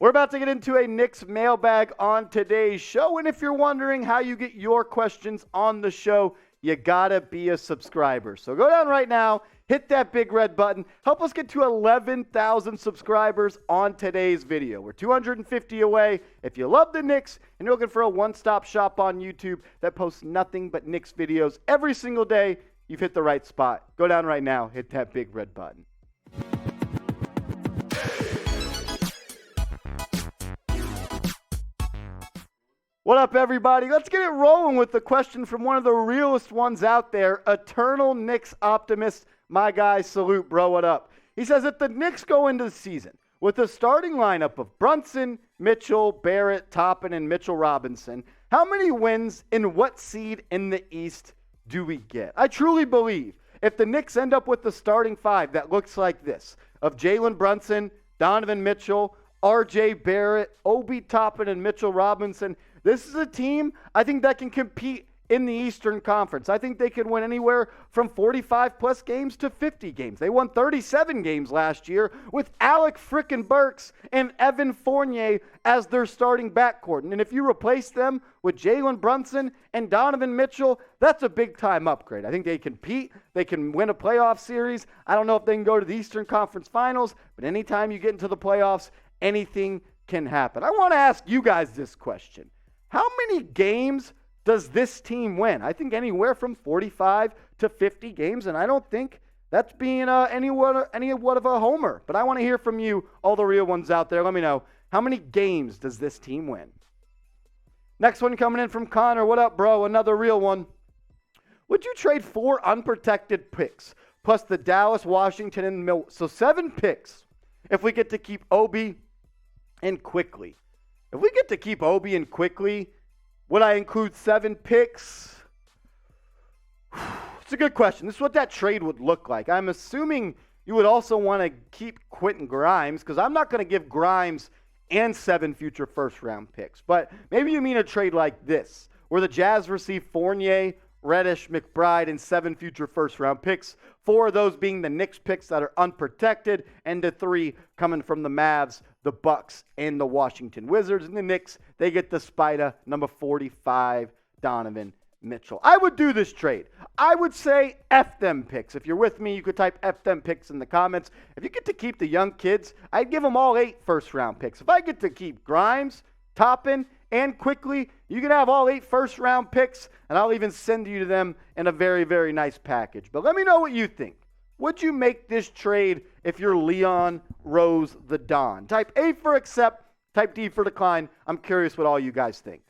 We're about to get into a Knicks mailbag on today's show, and if you're wondering how you get your questions on the show, you gotta be a subscriber. So go down right now, hit that big red button, help us get to 11,000 subscribers on today's video. We're 250 away. If you love the Knicks and you're looking for a one-stop shop on YouTube that posts nothing but Knicks videos every single day, you've hit the right spot. Go down right now, hit that big red button. What up, everybody? Let's get it rolling with the question from one of the realest ones out there, Eternal Knicks Optimist. My guy, salute, bro. What up? He says, if the Knicks go into the season with a starting lineup of Brunson, Mitchell, Barrett, Toppin, and Mitchell Robinson, how many wins in what seed in the East do we get? I truly believe if the Knicks end up with the starting five that looks like this, of Jalen Brunson, Donovan Mitchell, RJ Barrett, Obi Toppin, and Mitchell Robinson, this is a team I think that can compete in the Eastern Conference. I think they could win anywhere from 45-plus games to 50 games. They won 37 games last year with Alec frickin' Burks and Evan Fournier as their starting backcourt. And if you replace them with Jalen Brunson and Donovan Mitchell, that's a big-time upgrade. I think they compete. They can win a playoff series. I don't know if they can go to the Eastern Conference Finals, but anytime you get into the playoffs, anything can happen. I want to ask you guys this question. How many games does this team win? I think anywhere from 45 to 50 games, and I don't think that's being any what of a homer. But I want to hear from you, all the real ones out there. Let me know, how many games does this team win? Next one coming in from Connor. What up, bro? Another real one. Would you trade 4 unprotected picks, plus the Dallas, Washington, and Milwaukee? So 7 picks if we get to keep Obi and Quickley. If we get to keep Obi and Quickley, would I include 7 picks? It's a good question. This is what that trade would look like. I'm assuming you would also want to keep Quentin Grimes, because I'm not going to give Grimes and 7 future first-round picks. But maybe you mean a trade like this, where the Jazz receive Fournier, Reddish, McBride, and 7 future first-round picks, 4 of those being the Knicks picks that are unprotected, and the 3 coming from the Mavs, the Bucks, and the Washington Wizards. And the Knicks, they get the Spider, number 45, Donovan Mitchell. I would do this trade. I would say F them picks. If you're with me, you could type F them picks in the comments. If you get to keep the young kids, I'd give them all 8 first-round picks. If I get to keep Grimes, Toppin, and Quickley, you can have all 8 first-round picks, and I'll even send you to them in a very, very nice package. But let me know what you think. Would you make this trade if you're Leon Rose the Don? Type A for accept, type D for decline. I'm curious what all you guys think.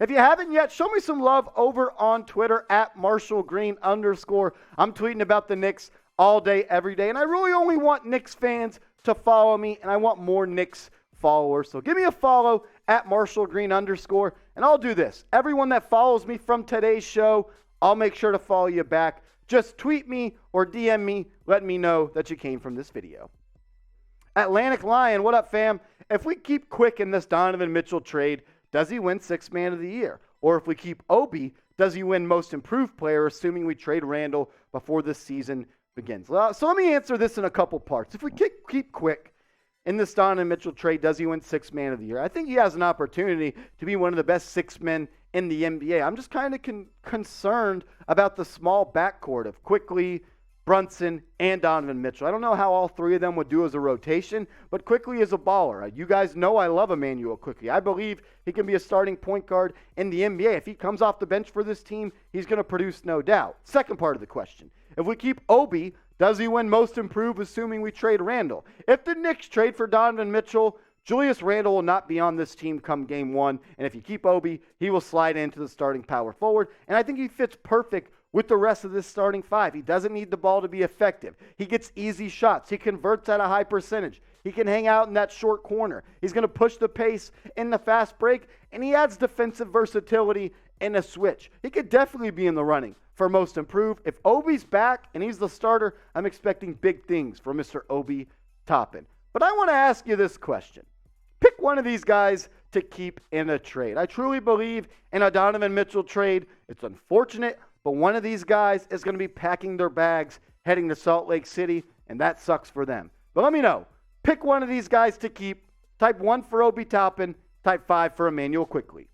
If you haven't yet, show me some love over on Twitter at @MarshallGreen_. I'm tweeting about the Knicks all day, every day, and I really only want Knicks fans to follow me, and I want more Knicks followers. So give me a follow at @MarshallGreen_, and I'll do this. Everyone that follows me from today's show, I'll make sure to follow you back. Just tweet me or DM me, let me know that you came from this video. Atlantic Lion, what up, fam? If we keep Quick in this Donovan Mitchell trade, does he win 6th Man of the Year? Or if we keep Obi, does he win Most Improved Player, assuming we trade Randle before this season begins? So let me answer this in a couple parts. If we keep Quick in this Donovan Mitchell trade, does he win 6th Man of the Year? I think he has an opportunity to be one of the best 6 men in the NBA. I'm just kind of concerned about the small backcourt of Quickley, Brunson, and Donovan Mitchell. I don't know how all 3 of them would do as a rotation, but Quickley is a baller. You guys know I love Immanuel Quickley. I believe he can be a starting point guard in the NBA. If he comes off the bench for this team, he's going to produce, no doubt. Second part of the question. If we keep Obi, does he win Most Improved, assuming we trade Randle? If the Knicks trade for Donovan Mitchell, Julius Randle will not be on this team come game 1. And if you keep Obi, he will slide into the starting power forward. And I think he fits perfect with the rest of this starting 5. He doesn't need the ball to be effective. He gets easy shots. He converts at a high percentage. He can hang out in that short corner. He's going to push the pace in the fast break. And he adds defensive versatility in a switch. He could definitely be in the running for Most Improved. If Obi's back and he's the starter, I'm expecting big things from Mr. Obi Toppin. But I want to ask you this question. Pick one of these guys to keep in a trade. I truly believe in a Donovan Mitchell trade. It's unfortunate, but one of these guys is going to be packing their bags, heading to Salt Lake City, and that sucks for them. But let me know. Pick one of these guys to keep. Type 1 for Obi Toppin. Type 5 for Immanuel Quickley.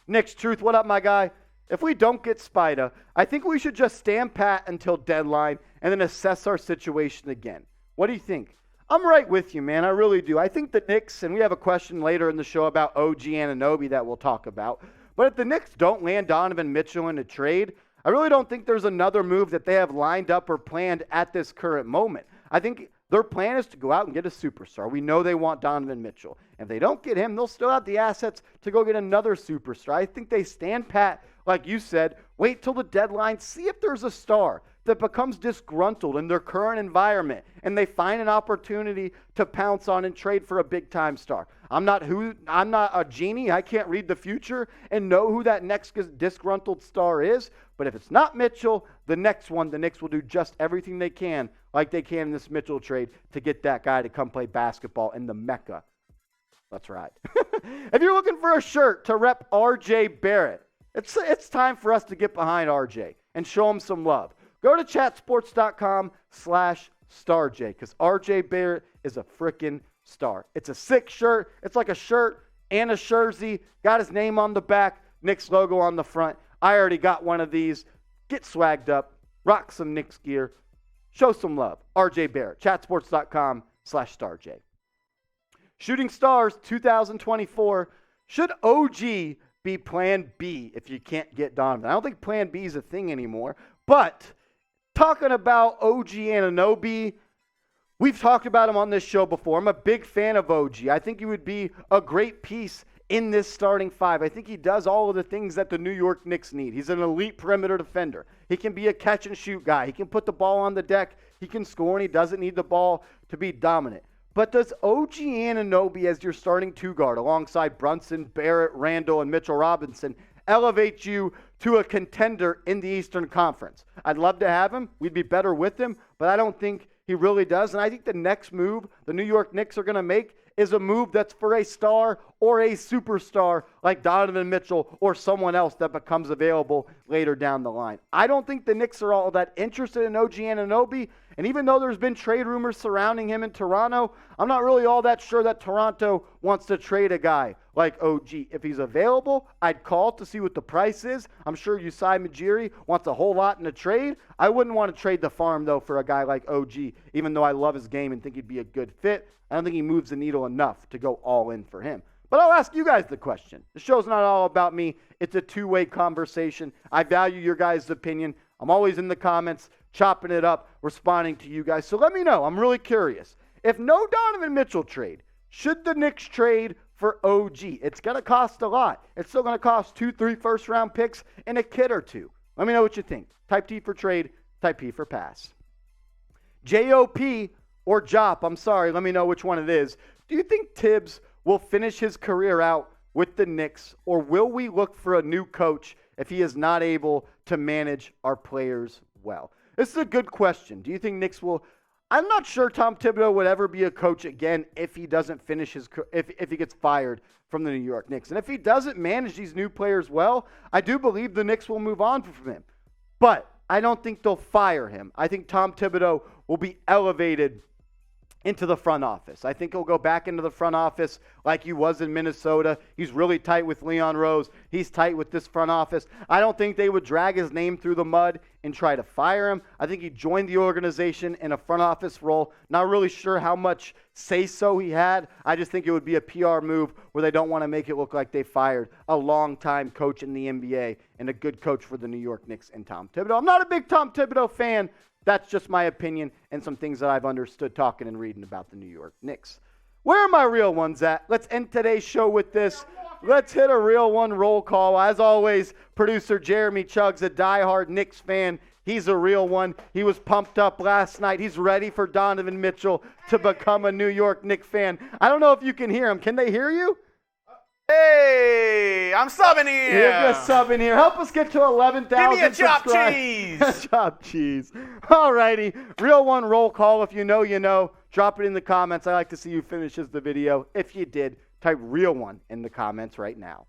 Knicks Truth, what up, my guy? If we don't get Spida, I think we should just stand pat until deadline and then assess our situation again. What do you think? I'm right with you, man. I really do. I think the Knicks, and we have a question later in the show about OG Anunoby that we'll talk about, but if the Knicks don't land Donovan Mitchell in a trade, I really don't think there's another move that they have lined up or planned at this current moment. I think their plan is to go out and get a superstar. We know they want Donovan Mitchell. If they don't get him, they'll still have the assets to go get another superstar. I think they stand pat, like you said, wait till the deadline, see if there's a star that becomes disgruntled in their current environment and they find an opportunity to pounce on and trade for a big-time star. I'm not a genie. I can't read the future and know who that next disgruntled star is. But if it's not Mitchell, the next one, the Knicks will do just everything they can, like they can in this Mitchell trade, to get that guy to come play basketball in the Mecca. That's right. If you're looking for a shirt to rep RJ Barrett, it's time for us to get behind RJ and show him some love. Go to chatsports.com/StarJ because RJ Barrett is a freaking star. It's a sick shirt. It's like a shirt and a jersey. Got his name on the back, Knicks logo on the front. I already got one of these. Get swagged up. Rock some Knicks gear. Show some love. RJ Barrett. Chatsports.com/StarJ. Shooting Stars 2024. Should OG be plan B if you can't get Donovan? I don't think plan B is a thing anymore. But talking about OG Anunoby, we've talked about him on this show before. I'm a big fan of OG. I think he would be a great piece in this starting five. I think he does all of the things that the New York Knicks need. He's an elite perimeter defender. He can be a catch-and-shoot guy. He can put the ball on the deck. He can score, and he doesn't need the ball to be dominant. But does OG Anunoby as your starting two-guard alongside Brunson, Barrett, Randle, and Mitchell Robinson elevate you to a contender in the Eastern Conference? I'd love to have him. We'd be better with him, but I don't think he really does. And I think the next move the New York Knicks are going to make is a move that's for a star or a superstar like Donovan Mitchell or someone else that becomes available later down the line. I don't think the Knicks are all that interested in OG Anunoby. And even though there's been trade rumors surrounding him in Toronto, I'm not really all that sure that Toronto wants to trade a guy like OG. If he's available, I'd call to see what the price is. I'm sure Usai Majiri wants a whole lot in a trade. I wouldn't want to trade the farm, though, for a guy like OG, even though I love his game and think he'd be a good fit. I don't think he moves the needle enough to go all in for him. But I'll ask you guys the question. The show's not all about me. It's a two-way conversation. I value your guys' opinion. I'm always in the comments, chopping it up, responding to you guys. So let me know. I'm really curious. If no Donovan Mitchell trade, should the Knicks trade for OG? It's going to cost a lot. It's still going to cost 2-3 first-round picks and a kid or two. Let me know what you think. Type T for trade, type P for pass. JOP or Jop, I'm sorry, let me know which one it is. Do you think Tibbs will finish his career out with the Knicks, or will we look for a new coach if he is not able to manage our players well? This is a good question. Do you think Knicks will? I'm not sure Tom Thibodeau would ever be a coach again if he doesn't finish if he gets fired from the New York Knicks. And if he doesn't manage these new players well, I do believe the Knicks will move on from him. But I don't think they'll fire him. I think Tom Thibodeau will be elevated into the front office. I think he'll go back into the front office like he was in Minnesota. He's really tight with Leon Rose. He's tight with this front office. I don't think they would drag his name through the mud and try to fire him. I think he joined the organization in a front office role. Not really sure how much say-so he had. I just think it would be a PR move where they don't want to make it look like they fired a long-time coach in the NBA and a good coach for the New York Knicks and Tom Thibodeau. I'm not a big Tom Thibodeau fan. That's just my opinion and some things that I've understood talking and reading about the New York Knicks. Where are my real ones at? Let's end today's show with this. Let's hit a real one roll call. As always, producer Jeremy Chugg's a diehard Knicks fan. He's a real one. He was pumped up last night. He's ready for Donovan Mitchell to become a New York Knicks fan. I don't know if you can hear him. Can they hear you? Hey, I'm subbing here. You're just subbing here. Help us get to 11,000 Give me a chopped subscribers. cheese. Chopped cheese. All righty. Real one roll call. If you know, you know. Drop it in the comments. I like to see who finishes the video. If you did, type real one in the comments right now.